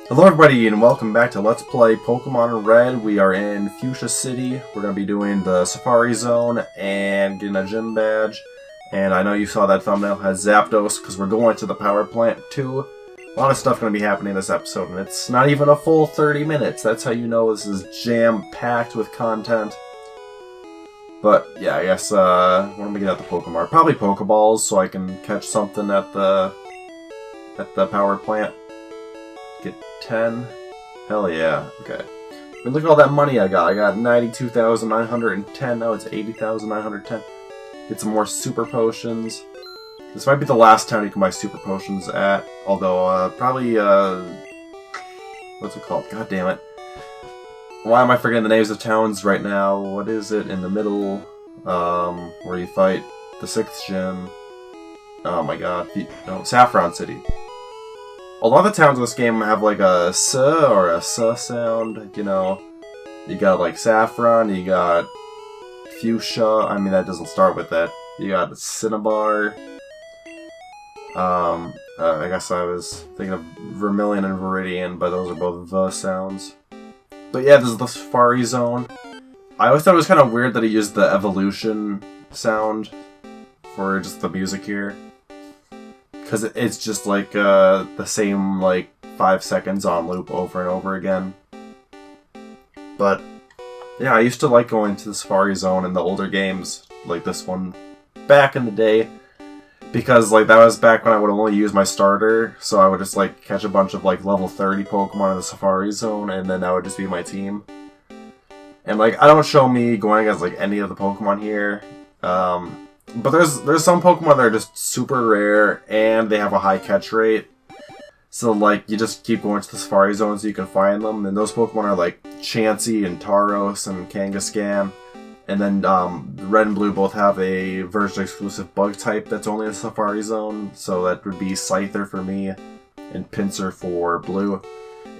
Hello everybody and welcome back to Let's Play Pokemon Red. We are in Fuchsia City. We're going to be doing the Safari Zone and getting a gym badge. And I know you saw that thumbnail has Zapdos because we're going to the power plant too. A lot of stuff going to be happening in this episode and it's not even a full 30 minutes. That's how you know this is jam-packed with content. But yeah, I guess what am I going to get at the Pokemon? Probably Pokeballs so I can catch something at the power plant. Get 10. Hell yeah. Okay. I mean, look at all that money I got. I got 92,910. Now it's 80,910. Get some more super potions. This might be the last town you can buy super potions at. Although, probably, what's it called? God damn it. Why am I forgetting the names of towns right now? What is it in the middle? Where you fight the 6th gym. Oh my god. No, Saffron City. A lot of the towns in this game have like a S or a S sound, you know. You got like Saffron, you got Fuchsia, I mean that doesn't start with that. You got Cinnabar. I guess I was thinking of Vermilion and Viridian, but those are both the sounds. But yeah, this is the Safari Zone. I always thought it was kind of weird that he used the evolution sound for just the music here. Because it's just like the same like 5 seconds on loop over and over again. But yeah, I used to like going to the Safari Zone in the older games, like this one, back in the day. Because like that was back when I would only use my starter, so I would just like catch a bunch of like level 30 Pokemon in the Safari Zone, and then that would just be my team. And like I don't show me going against like any of the Pokemon here. But there's some Pokemon that are just super rare, and they have a high catch rate. So, like, you just keep going to the Safari Zone so you can find them. And those Pokemon are, like, Chansey and Tauros and Kangaskhan. And then, Red and Blue both have a version-exclusive bug type that's only in the Safari Zone. So that would be Scyther for me, and Pinsir for Blue.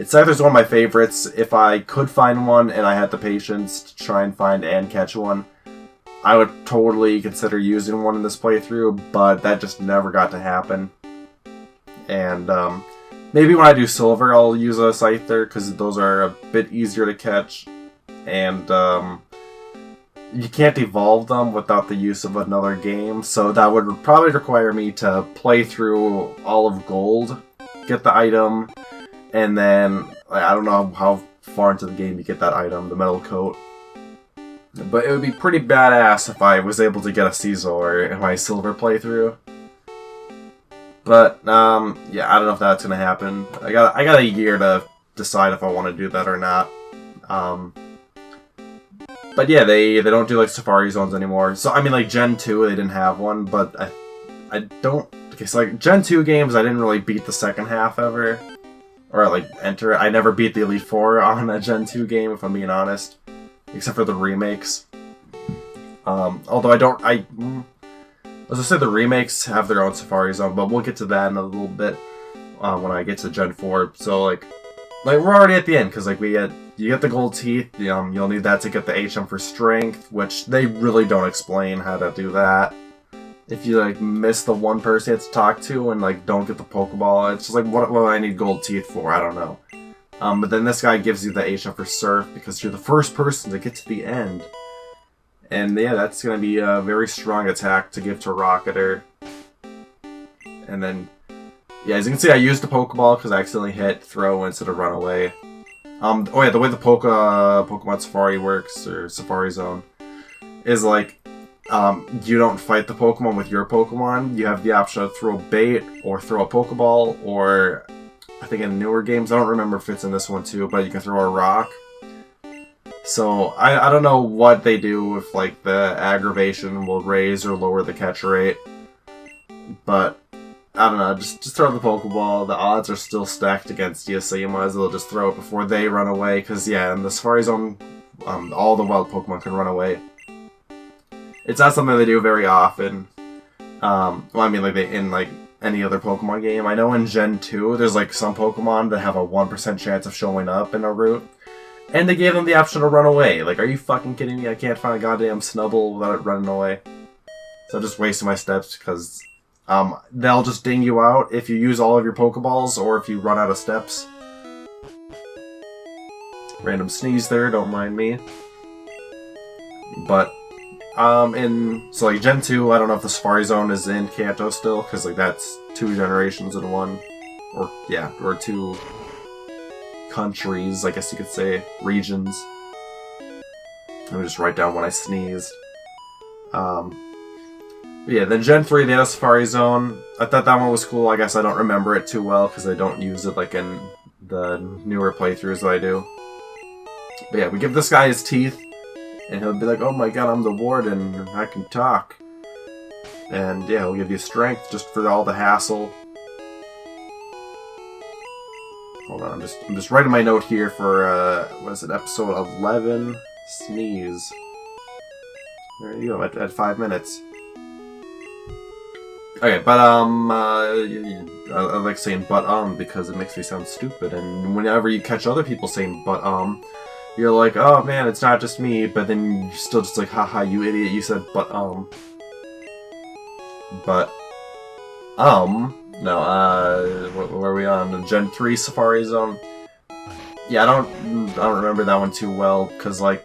Scyther's one of my favorites. If I could find one, and I had the patience to try and find and catch one, I would totally consider using one in this playthrough, but that just never got to happen. And maybe when I do Silver, I'll use a Scyther, because those are a bit easier to catch. And you can't evolve them without the use of another game, so that would probably require me to play through all of Gold, get the item, and then, I don't know how far into the game you get that item, the Metal Coat. But it would be pretty badass if I was able to get a Scizor in my Silver playthrough. But, yeah, I don't know if that's gonna happen. I got a year to decide if I want to do that or not. But yeah, they don't do, like, Safari Zones anymore. So, I mean, like, Gen 2, they didn't have one, but I don't... Okay, so, like, Gen 2 games, I didn't really beat the second half ever. Or, like, enter it. I never beat the Elite Four on a Gen 2 game, if I'm being honest. Except for the remakes. Although I was gonna say the remakes have their own Safari Zone, but we'll get to that in a little bit when I get to Gen 4. So like we're already at the end because like you get the gold teeth. You'll need that to get the HM for strength, which they really don't explain how to do that. If you like miss the one person you have to talk to and like don't get the Pokeball, it's just like what do I need gold teeth for? I don't know. But then this guy gives you the HM for Surf because you're the first person to get to the end. And yeah, that's going to be a very strong attack to give to Rocketer. And then, yeah, as you can see, I used the Pokeball because I accidentally hit throw instead of run away. Oh yeah, the way the Pokemon Safari works, or Safari Zone, is like, you don't fight the Pokemon with your Pokemon. You have the option to throw bait, or throw a Pokeball, or... I think in newer games, I don't remember if it's in this one too, but you can throw a rock. So, I don't know what they do if, like, the aggravation will raise or lower the catch rate. But, I don't know, just throw the Pokeball. The odds are still stacked against you, so you might as well just throw it before they run away. Because, yeah, in the Safari Zone, all the wild Pokemon can run away. It's not something they do very often. Well, I mean, like, in, like, any other Pokemon game. I know in Gen 2, there's like some Pokemon that have a 1% chance of showing up in a route. And they gave them the option to run away. Like, are you fucking kidding me? I can't find a goddamn Snubbull without it running away. So I'm just wasting my steps because they'll just ding you out if you use all of your Pokeballs or if you run out of steps. Random sneeze there, don't mind me. But, so like Gen 2, I don't know if the Safari Zone is in Kanto still, because like that's 2 generations in one. Or, yeah, or 2 countries, I guess you could say, regions. Let me just write down when I sneezed. Yeah, then Gen 3, they had a Safari Zone. I thought that one was cool. I guess I don't remember it too well, because I don't use it like in the newer playthroughs that I do. But yeah, we give this guy his teeth, and he'll be like, oh my god, I'm the warden, and I can talk. And yeah, he'll give you strength just for all the hassle. Hold on, I'm just writing my note here for, what is it, episode 11, Sneeze. There you go, at 5 minutes. Okay, but, I like saying but, because it makes me sound stupid, and whenever you catch other people saying but, you're like, oh man, it's not just me, but then you're still just like, haha, you idiot, you said but, But, no, what are we on? The Gen 3 Safari Zone? Yeah, I don't remember that one too well, because, like,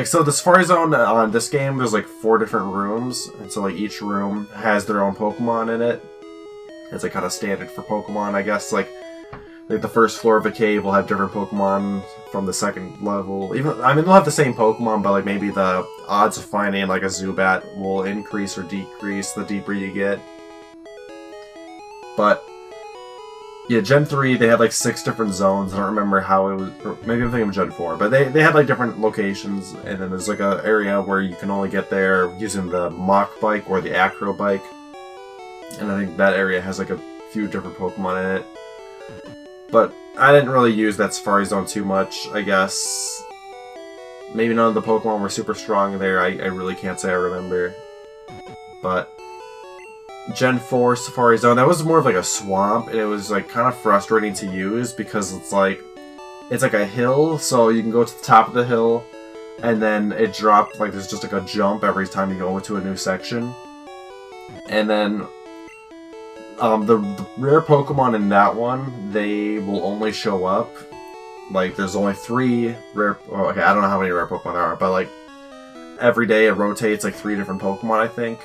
so the Safari Zone on this game, there's, like, 4 different rooms, and so, like, each room has their own Pokemon in it. It's, like, kind of standard for Pokemon, I guess, like the first floor of a cave will have different Pokemon from the second level. Even, I mean, they'll have the same Pokemon, but, like, maybe the odds of finding, like, a Zubat will increase or decrease the deeper you get. But, yeah, Gen 3, they had, like, 6 different zones. I don't remember how it was, or maybe I'm thinking of Gen 4, but they had, like, different locations, and then there's, like, an area where you can only get there using the Mach Bike or the Acro Bike. And I think that area has, like, a few different Pokemon in it. But I didn't really use that Safari Zone too much, I guess. Maybe none of the Pokemon were super strong there, I really can't say I remember. But Gen 4 Safari Zone, that was more of like a swamp, and it was like kind of frustrating to use because it's like a hill, so you can go to the top of the hill, and then it dropped, like there's just like a jump every time you go into a new section. And then the rare Pokemon in that one, they will only show up. Like, there's only 3 rare... Oh, okay, I don't know how many rare Pokemon there are, but, like, every day it rotates, like, 3 different Pokemon, I think.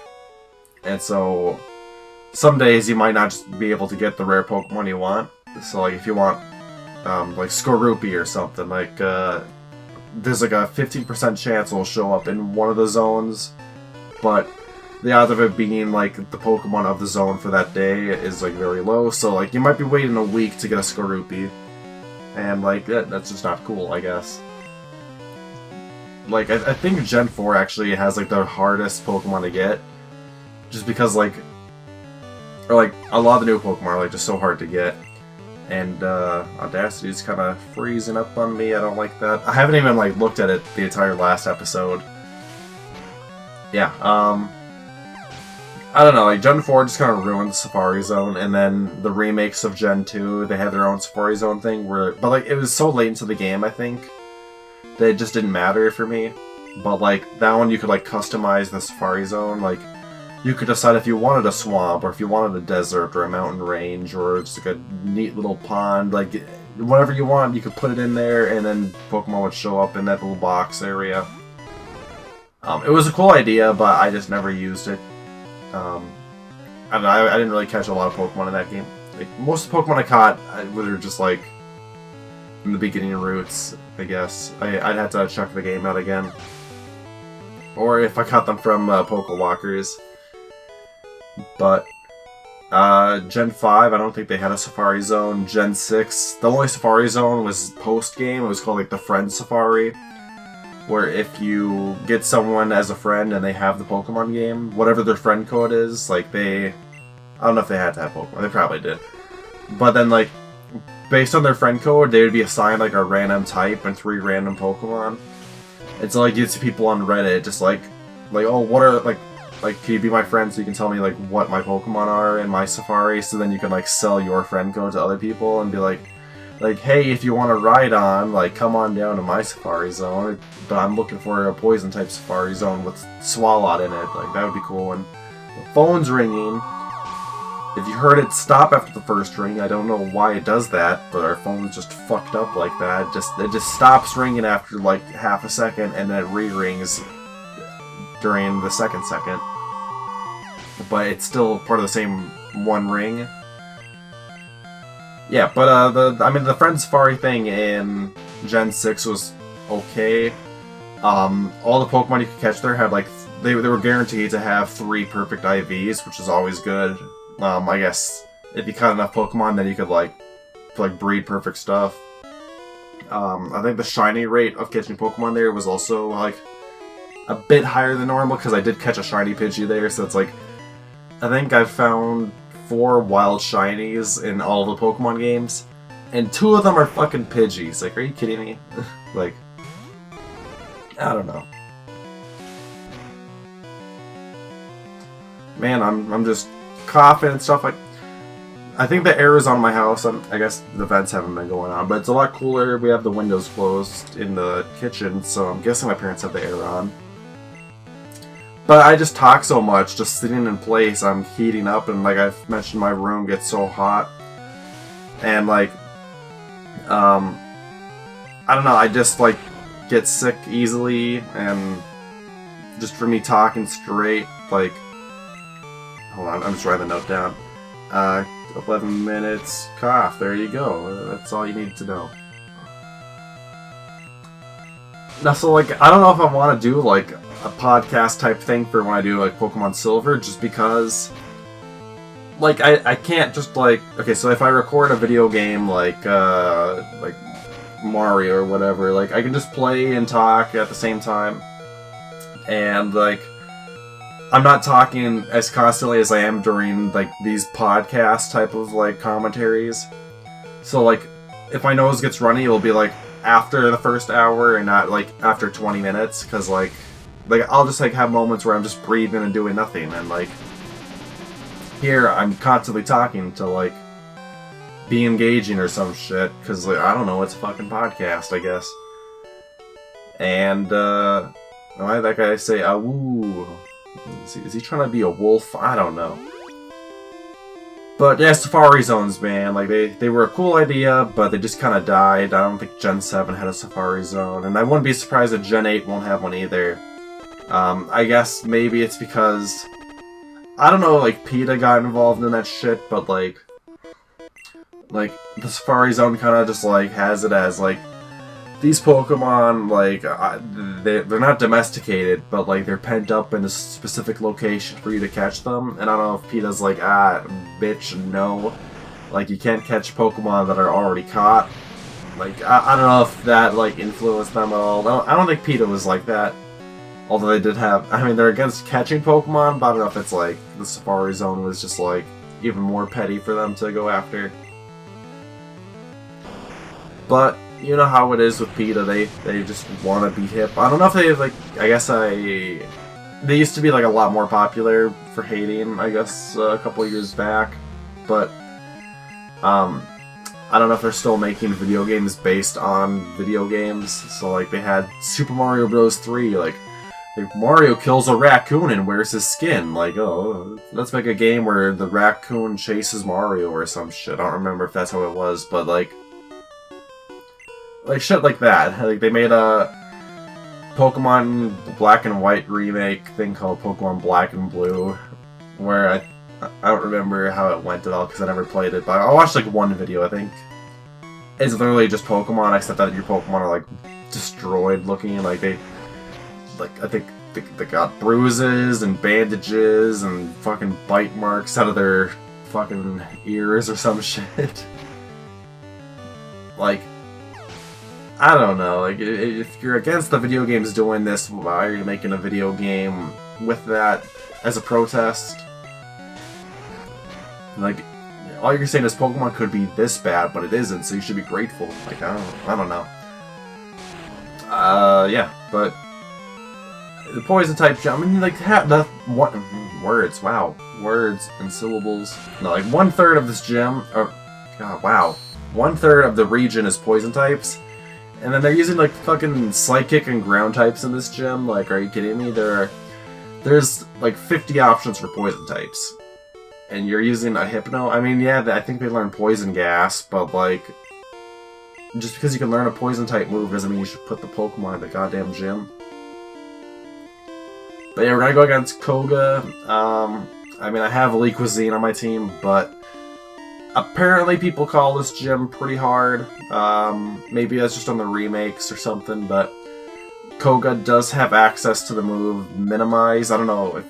And so, some days you might not just be able to get the rare Pokemon you want. So, like, if you want, like, Skorupi or something, like, there's, like, a 15% chance it'll show up in one of the zones, but the odds of it being, like, the Pokemon of the zone for that day is, like, very low. So, like, you might be waiting a week to get a Skorupi. And, like, that's just not cool, I guess. Like, I think Gen 4 actually has, like, the hardest Pokemon to get. Just because, like... Or, like, a lot of the new Pokemon are, like, just so hard to get. And, Audacity's kind of freezing up on me. I don't like that. I haven't even, like, looked at it the entire last episode. Yeah, I don't know, like, Gen 4 just kind of ruined the Safari Zone, and then the remakes of Gen 2, they had their own Safari Zone thing, but, like, it was so late into the game, I think, that it just didn't matter for me. But, like, that one you could, like, customize the Safari Zone, like, you could decide if you wanted a swamp, or if you wanted a desert, or a mountain range, or just, like, a neat little pond, like, whatever you want, you could put it in there, and then Pokemon would show up in that little box area. It was a cool idea, but I just never used it. I don't know, I didn't really catch a lot of Pokemon in that game. Like, most of the Pokemon I caught were just, like, in the beginning routes, I guess. I'd have to check the game out again. Or if I caught them from Pokewalkers. But, Gen 5, I don't think they had a Safari Zone. Gen 6, the only Safari Zone was post-game. It was called, like, the Friend Safari. Where if you get someone as a friend and they have the Pokemon game, whatever their friend code is, like, I don't know if they had to have Pokemon, they probably did. But then, like, based on their friend code, they would be assigned, like, a random type and 3 random Pokemon. And so, like, you see people on Reddit just, like, oh, what are, like, can you be my friend so you can tell me, like, what my Pokemon are in my Safari, so then you can, like, sell your friend code to other people and be like, hey, if you want to ride on, like, come on down to my Safari Zone, but I'm looking for a Poison-type Safari Zone with Swalot in it, like, that would be cool. And the phone's ringing. if you heard it stop after the first ring, I don't know why it does that, but our phone's just fucked up like that. It just stops ringing after like half a second, and then it re-rings during the second. But it's still part of the same one ring. Yeah, but the Friend Safari thing in Gen 6 was okay. All the Pokemon you could catch there had like they were guaranteed to have 3 perfect IVs, which is always good. I guess if you caught enough Pokemon, then you could like breed perfect stuff. I think the shiny rate of catching Pokemon there was also like a bit higher than normal, because I did catch a shiny Pidgey there, so it's like I think I've found 4 wild shinies in all of the Pokemon games, and 2 of them are fucking Pidgeys. Like, are you kidding me? Like, I don't know. Man, I'm just coughing and stuff. Like, I think the air is on my house. I guess the vents haven't been going on, but it's a lot cooler. We have the windows closed in the kitchen, so I'm guessing my parents have the air on. But I just talk so much, just sitting in place, I'm heating up, and like I've mentioned, my room gets so hot. And like, I don't know, I just like get sick easily, and just for me talking straight, like, hold on, I'm just writing the note down. 11 minutes cough, there you go, that's all you need to know. Now, so like, I don't know if I want to do like a podcast type thing for when I do like Pokemon Silver, just because like I can't just like, okay, so if I record a video game like Mario or whatever, like I can just play and talk at the same time, and like I'm not talking as constantly as I am during like these podcast type of like commentaries. So like if my nose gets runny, it'll be like after the first hour and not like after 20 minutes, because like I'll just like have moments where I'm just breathing and doing nothing, and like here I'm constantly talking to like be engaging or some shit, because like I don't know, it's a fucking podcast, I guess. And why did that guy say awoo? Is he trying to be a wolf? I don't know. But yeah, Safari Zones, man, like they were a cool idea, but they just kind of died. I don't think Gen 7 had a Safari Zone, and I wouldn't be surprised if Gen 8 won't have one either. I guess maybe it's because, I don't know, like PETA got involved in that shit, but like the Safari Zone kind of just like has it as like these Pokemon, like they're not domesticated, but like they're pent up in a specific location for you to catch them. And I don't know if PETA's like, bitch, no, like you can't catch Pokemon that are already caught. Like I don't know if that like influenced them at all. I don't think PETA was like that. Although they did have, I mean, they're against catching Pokemon, but I don't know if it's like the Safari Zone was just like even more petty for them to go after. But you know how it is with PETA, they just want to be hip. I don't know if they like, I guess they used to be like a lot more popular for hating, I guess, a couple years back. But I don't know if they're still making video games based on video games. So like they had Super Mario Bros. 3, like Mario kills a raccoon and wears his skin. Like, oh, let's make a game where the raccoon chases Mario or some shit. I don't remember if that's how it was, but like shit like that. Like they made a Pokemon Black and White remake thing called Pokemon Black and Blue, where I don't remember how it went at all because I never played it, but I watched like one video. I think it's literally just Pokemon, except that your Pokemon are like destroyed looking. Like I think they got bruises and bandages and fucking bite marks out of their fucking ears or some shit. Like, I don't know, like, if you're against the video games doing this, why are you making a video game with that as a protest? Like, all you're saying is Pokemon could be this bad, but it isn't, so you should be grateful. Like, I don't know. Yeah, but the poison type gym, I mean, like, words, wow. Words and syllables. No, like, 1/3 of this gym, God, wow. 1/3 of the region is poison types. And then they're using, like, fucking Psychic and Ground types in this gym. Like, are you kidding me? There's, like, 50 options for poison types. and you're using a Hypno, I mean, yeah, I think they learn Poison Gas, but, like, just because you can learn a Poison-type move doesn't mean you should put the Pokemon in the goddamn gym. But yeah, we're gonna go against Koga. I mean, I have Elite Cuisine on my team, but apparently people call this gym pretty hard. Maybe that's just on the remakes or something, but Koga does have access to the move Minimize. I don't know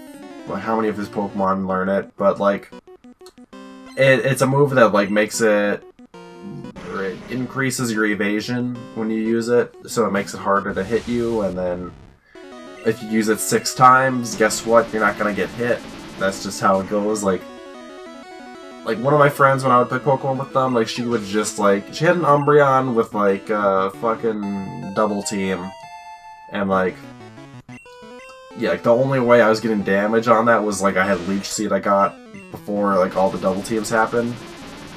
how many of his Pokemon learn it, but, like, it's a move that, like, makes it... It increases your evasion when you use it, so it makes it harder to hit you, and then if you use it 6 times, guess what? You're not gonna get hit. That's just how it goes. Like one of my friends, when I would play Pokemon with them, like, she would just, like, she had an Umbreon with, like, fucking Double Team, and, like, yeah, like, the only way I was getting damage on that was, like, I had Leech Seed I got before, like, all the Double Teams happened.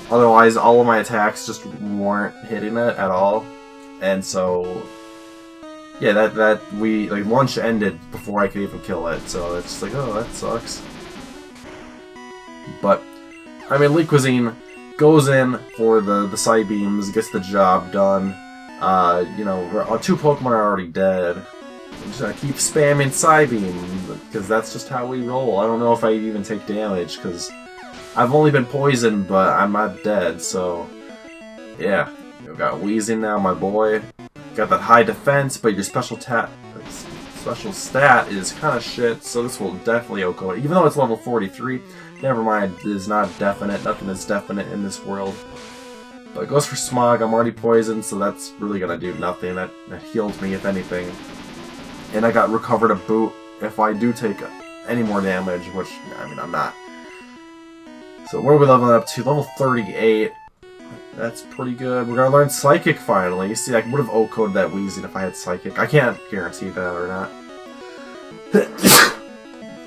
Otherwise, all of my attacks just weren't hitting it at all. And so, yeah, like, lunch ended before I could even kill it. So it's just like, oh, that sucks. But, I mean, Elite Cuisine goes in for the Psybeams, gets the job done. You know, 2 Pokemon are already dead. I'm just gonna keep spamming Psybeam, because that's just how we roll. I don't know if I even take damage, because I've only been poisoned, but I'm not dead, so yeah. We've got Weezing now, my boy. Got that high defense, but your special stat is kind of shit, so this will definitely OHKO it. Even though it's level 43, never mind, it is not definite. Nothing is definite in this world. But it goes for Smog. I'm already poisoned, so that's really gonna do nothing. That healed me, if anything. And I got Recover to boot if I do take any more damage, which, I mean, I'm not. So what are we leveling up to? Level 38. That's pretty good. We're gonna learn Psychic finally. See, I would have OHKO'd that Weezing if I had Psychic. I can't guarantee that or not.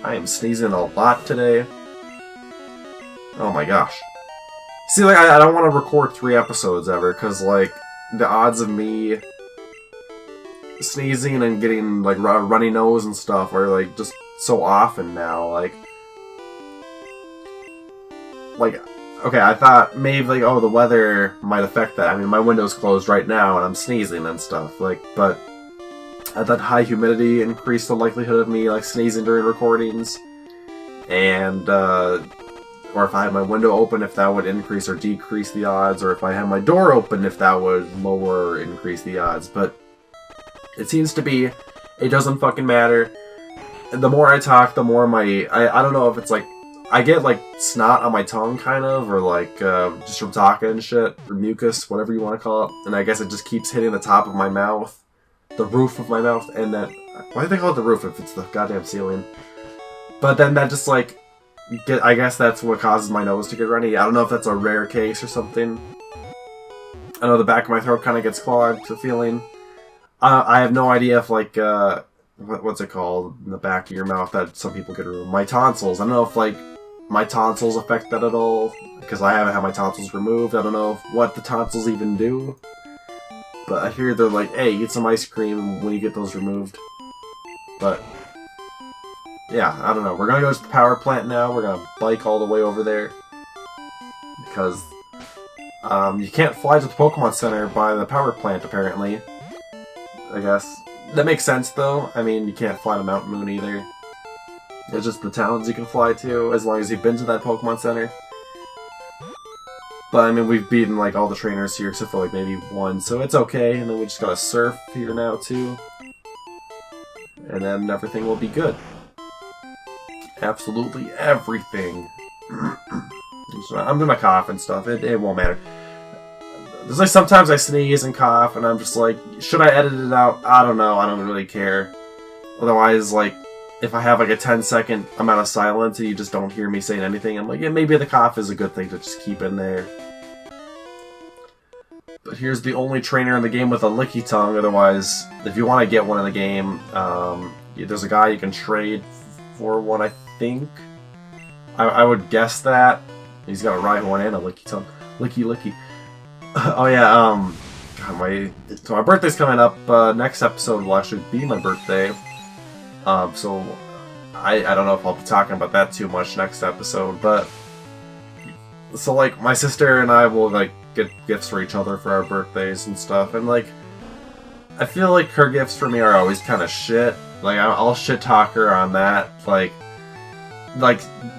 I am sneezing a lot today. Oh my gosh. See, like, I don't want to record 3 episodes ever, because, like, the odds of me sneezing and getting, like, runny nose and stuff are, like, just so often now, like, okay, I thought maybe, like, oh, the weather might affect that. I mean, my window's closed right now, and I'm sneezing and stuff, like, but I thought high humidity increased the likelihood of me, like, sneezing during recordings, and, or if I had my window open, if that would increase or decrease the odds, or if I had my door open, if that would lower or increase the odds, but it seems to be, it doesn't fucking matter. And the more I talk, the more I don't know if it's, like, I get, like, snot on my tongue, kind of, or, like, just from talking and shit, or mucus, whatever you want to call it, and I guess it just keeps hitting the top of my mouth, the roof of my mouth, and then, why do they call it the roof if it's the goddamn ceiling? But then that just, like, I guess that's what causes my nose to get runny. I don't know if that's a rare case or something. I know the back of my throat kind of gets clogged, the feeling. I have no idea if, like, what's it called in the back of your mouth that some people get removed? My tonsils. I don't know if, like, my tonsils affect that at all, because I haven't had my tonsils removed. I don't know what the tonsils even do. But I hear they're like, hey, get some ice cream when you get those removed. But yeah, I don't know. We're gonna go to the power plant now. We're gonna bike all the way over there. Because you can't fly to the Pokemon Center by the power plant, apparently. I guess. That makes sense, though. I mean, you can't fly to Mount Moon either. It's just the towns you can fly to, as long as you've been to that Pokemon Center. But, I mean, we've beaten, like, all the trainers here, except for, like, maybe 1, so it's okay. And then we just gotta surf here now, too. And then everything will be good. Absolutely everything. I'm gonna cough and stuff. It won't matter. There's, like, sometimes I sneeze and cough, and I'm just like, should I edit it out? I don't know. I don't really care. Otherwise, like, if I have, like, a 10-second amount of silence and you just don't hear me saying anything, I'm like, yeah, maybe the cough is a good thing to just keep in there. But here's the only trainer in the game with a Licky Tongue. Otherwise, if you want to get one in the game, there's a guy you can trade for one, I think. I would guess that. He's got a Rhyhorn and a Licky Tongue. Licky. Oh yeah, God, so my birthday's coming up. Next episode will actually be my birthday. So I don't know if I'll be talking about that too much next episode, but so like my sister and I will like get gifts for each other for our birthdays and stuff, and like I feel like her gifts for me are always kind of shit. Like I'll shit talk her on that. Like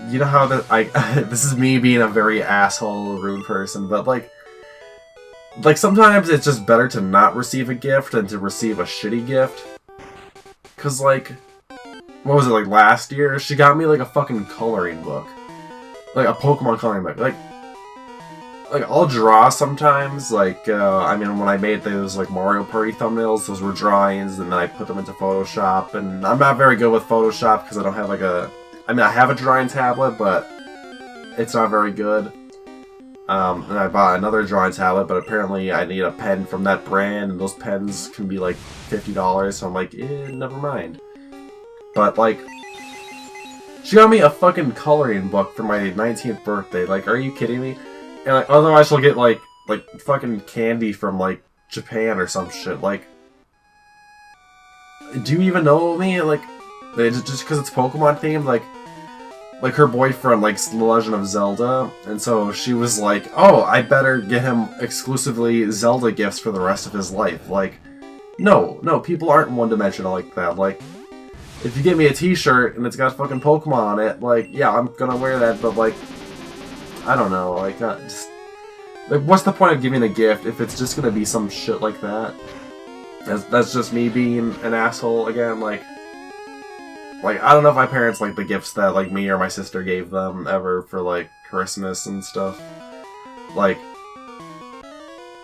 you know how that I this is me being a very asshole, rude person, but like sometimes it's just better to not receive a gift than to receive a shitty gift. Cause like, what was it, like last year? She got me like a fucking coloring book. Like a Pokemon coloring book. Like I'll draw sometimes, like, I mean, when I made those, like, Mario Party thumbnails, those were drawings, and then I put them into Photoshop, and I'm not very good with Photoshop, because I don't have, like, I mean, I have a drawing tablet, but it's not very good. And I bought another drawing tablet, but apparently I need a pen from that brand, and those pens can be, like, $50, so I'm like, never mind. But, like, she got me a fucking coloring book for my 19th birthday. Like, are you kidding me? And like, otherwise she'll get like fucking candy from like Japan or some shit. Like, do you even know me? Like, just because it's Pokemon themed, like her boyfriend likes The Legend of Zelda, and so she was like, "Oh, I better get him exclusively Zelda gifts for the rest of his life." Like, no, people aren't one-dimensional like that. Like, if you give me a T-shirt and it's got fucking Pokemon on it, like, yeah, I'm gonna wear that, but like, I don't know, like, just... Like, what's the point of giving a gift if it's just gonna be some shit like that? That's just me being an asshole again, like... Like, I don't know if my parents like the gifts that, like, me or my sister gave them ever for, like, Christmas and stuff. Like,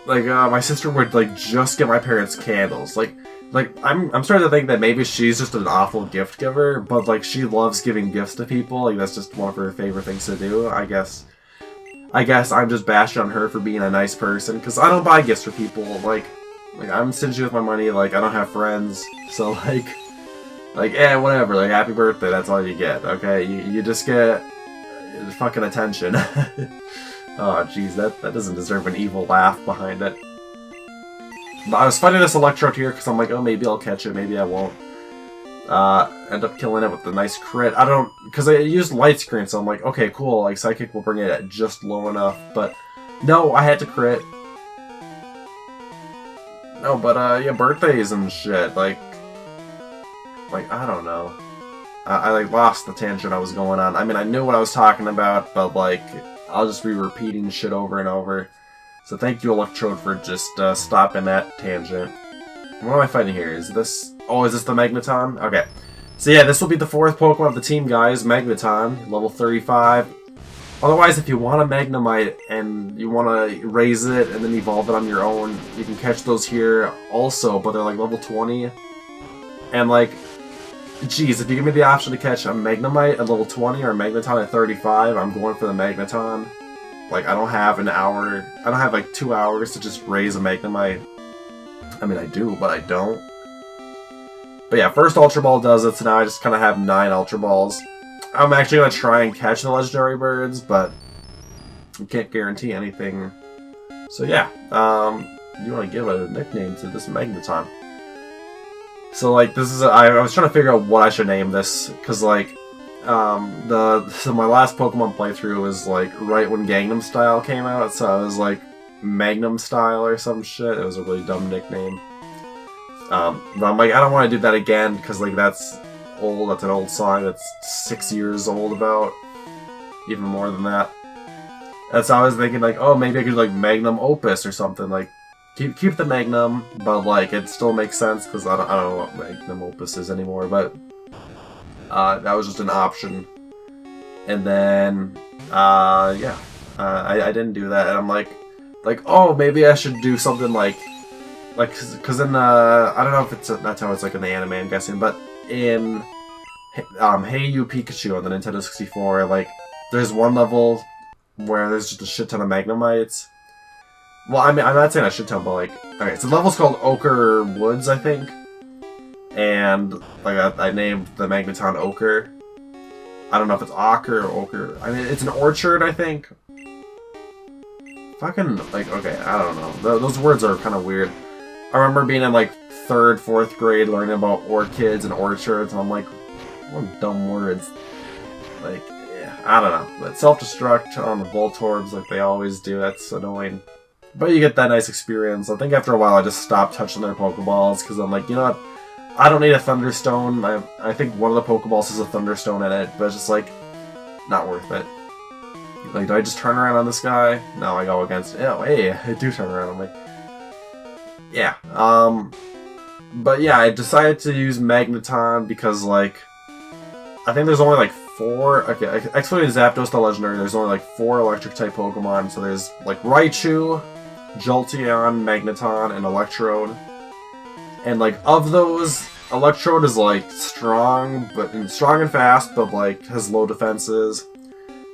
my sister would, like, just get my parents candles. Like, I'm starting to think that maybe she's just an awful gift giver, but, like, she loves giving gifts to people. Like, that's just one of her favorite things to do, I guess I'm just bashing on her for being a nice person, because I don't buy gifts for people. Like, I'm stingy with my money, like, I don't have friends, so, like, whatever, like, happy birthday, that's all you get, okay? You just get fucking attention. Oh, jeez, that doesn't deserve an evil laugh behind it. But I was fighting this Electrode here, because I'm like, oh, maybe I'll catch it, maybe I won't. End up killing it with a nice crit. I don't... Because I used Light Screen, so I'm like, okay, cool, like, Psychic will bring it at just low enough, but... No, I had to crit. No, but, yeah, birthdays and shit, like, I don't know. I like, lost the tangent I was going on. I mean, I knew what I was talking about, but, like, I'll just be repeating shit over and over. So thank you, Electrode, for just, stopping that tangent. What am I fighting here? Is this... Oh, is this the Magneton? Okay. So yeah, this will be the 4th Pokemon of the team, guys. Magneton, level 35. Otherwise, if you want a Magnemite and you want to raise it and then evolve it on your own, you can catch those here also, but they're like level 20. And like, geez, if you give me the option to catch a Magnemite at level 20 or a Magneton at 35, I'm going for the Magneton. Like, I don't have an hour, I don't have like 2 hours to just raise a Magnemite. I mean, I do, but I don't. But yeah, first Ultra Ball does it, so now I just kind of have 9 Ultra Balls. I'm actually going to try and catch the Legendary Birds, but I can't guarantee anything. So yeah, you want to give a nickname to this Magneton. So like, this is, I was trying to figure out what I should name this, because like, so my last Pokemon playthrough was like right when Gangnam Style came out, so I was like Magnum Style or some shit. It was a really dumb nickname. But I'm like, I don't want to do that again, because, like, that's old, that's an old song that's 6 years old about, even more than that. That's how I was thinking, like, oh, maybe I could do, like, Magnum Opus or something, like, keep the Magnum, but, like, it still makes sense, because I don't know what Magnum Opus is anymore, but, that was just an option. And then, yeah, I didn't do that, and I'm like, oh, maybe I should do something like, cause in, I don't know if it's, that's how it's like in the anime, I'm guessing, but in, Hey You Pikachu on the Nintendo 64, like, there's one level where there's just a shit ton of Magnemites. Well, I mean, I'm not saying a shit ton, but like, okay, so the level's called Ochre Woods, I think, and, like, I named the Magneton Ochre. I don't know if it's Ochre or Ochre, I mean, it's an orchard, I think. Fucking, like, okay, I don't know, those words are kind of weird. I remember being in, like, 3rd, 4th grade learning about orchids and orchards, and I'm like, what dumb words. Like, yeah, I don't know. But self-destruct on the Voltorbs like they always do. That's annoying. But you get that nice experience. I think after a while I just stopped touching their Pokeballs because I'm like, you know what? I don't need a Thunderstone. I think one of the Pokeballs has a Thunderstone in it, but it's just like, not worth it. Like, do I just turn around on this guy? No, I go against it. Oh, hey, I do turn around on me. Yeah, but yeah, I decided to use Magneton because, like, I think there's only, like, 4, okay, excluding Zapdos the Legendary, there's only, like, 4 Electric-type Pokemon, so there's, like, Raichu, Jolteon, Magneton, and Electrode. And, like, of those, Electrode is, like, strong and fast, but, like, has low defenses.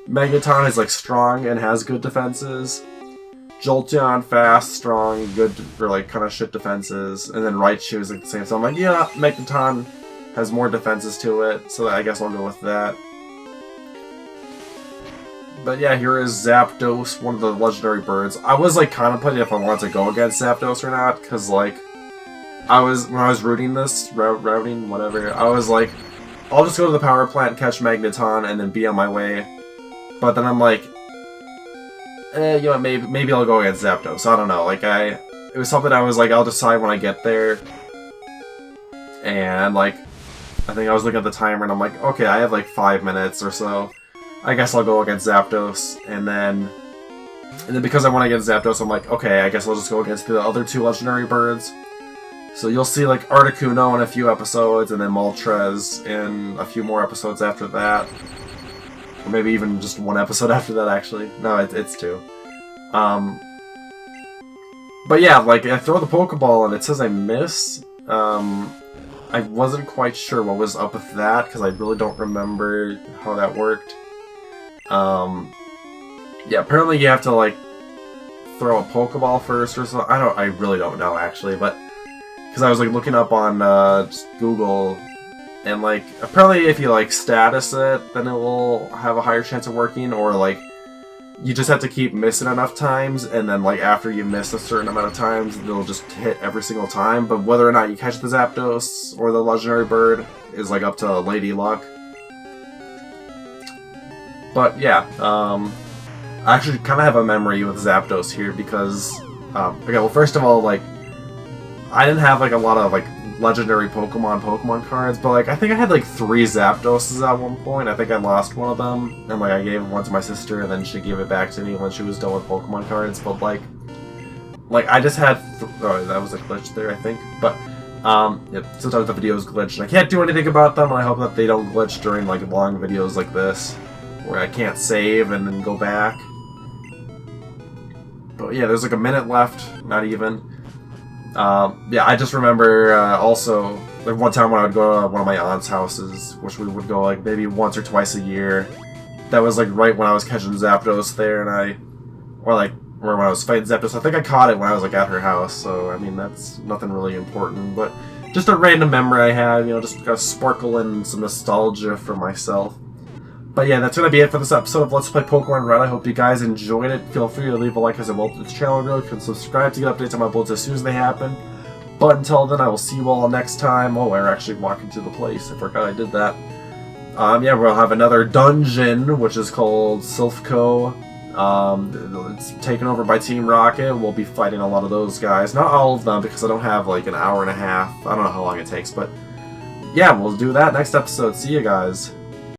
Magneton is, like, strong and has good defenses. Jolteon, fast, strong, good, or, like, kind of shit defenses. And then Raichu is, like, the same. So I'm like, yeah, Magneton has more defenses to it, so I guess I'll go with that. But yeah, here is Zapdos, one of the legendary birds. I was, like, contemplating if I wanted to go against Zapdos or not, because, like, when I was routing, whatever, I was like, I'll just go to the power plant, catch Magneton, and then be on my way. But then I'm like, you know, maybe I'll go against Zapdos. I don't know. Like, it was something I was like, I'll decide when I get there. And, like, I think I was looking at the timer, and I'm like, okay, I have, like, 5 minutes or so. I guess I'll go against Zapdos. And then because I went against Zapdos, I'm like, okay, I guess I'll just go against the other 2 legendary birds. So you'll see, like, Articuno in a few episodes, and then Moltres in a few more episodes after that. Or maybe even just 1 episode after that, actually. No, it's 2. But yeah, like, I throw the Pokeball, and it says I miss. I wasn't quite sure what was up with that, because I really don't remember how that worked. Yeah, apparently you have to, like, throw a Pokeball first or something. I really don't know, actually, but... Because I was, like, looking up on just Google, and, like, apparently if you, like, status it, then it will have a higher chance of working, or, like, you just have to keep missing enough times, and then, like, after you miss a certain amount of times, it'll just hit every single time, but whether or not you catch the Zapdos or the legendary bird is, like, up to Lady Luck. But, yeah, I actually kind of have a memory with Zapdos here, because, okay, well, first of all, like, I didn't have, like, a lot of, like, legendary Pokemon cards, but, like, I think I had, like, 3 Zapdoses at one point. I think I lost one of them, and, like, I gave one to my sister, and then she gave it back to me when she was done with Pokemon cards, but, like, I just had... oh, that was a glitch there, I think, but, yeah, sometimes the videos glitch, and I can't do anything about them, and I hope that they don't glitch during, like, long videos like this, where I can't save and then go back. But, yeah, there's, like, a minute left, not even. Yeah, I just remember, also, like, one time when I would go to one of my aunt's houses, which we would go, like, maybe once or twice a year, that was, like, right when I was catching Zapdos there, and or when I was fighting Zapdos, I think I caught it when I was, like, at her house, so, I mean, that's nothing really important, but just a random memory I have, you know, just kind of sparkle in some nostalgia for myself. But yeah, that's going to be it for this episode of Let's Play Pokemon Red. I hope you guys enjoyed it. Feel free to leave a like as it will to this channel. You can subscribe to get updates on my builds as soon as they happen. But until then, I will see you all next time. Oh, we're actually walking to the place. I forgot I did that. Yeah, we'll have another dungeon, which is called Silphco. It's taken over by Team Rocket. We'll be fighting a lot of those guys. Not all of them, because I don't have, like, an hour and a half. I don't know how long it takes, but... yeah, we'll do that next episode. See you guys.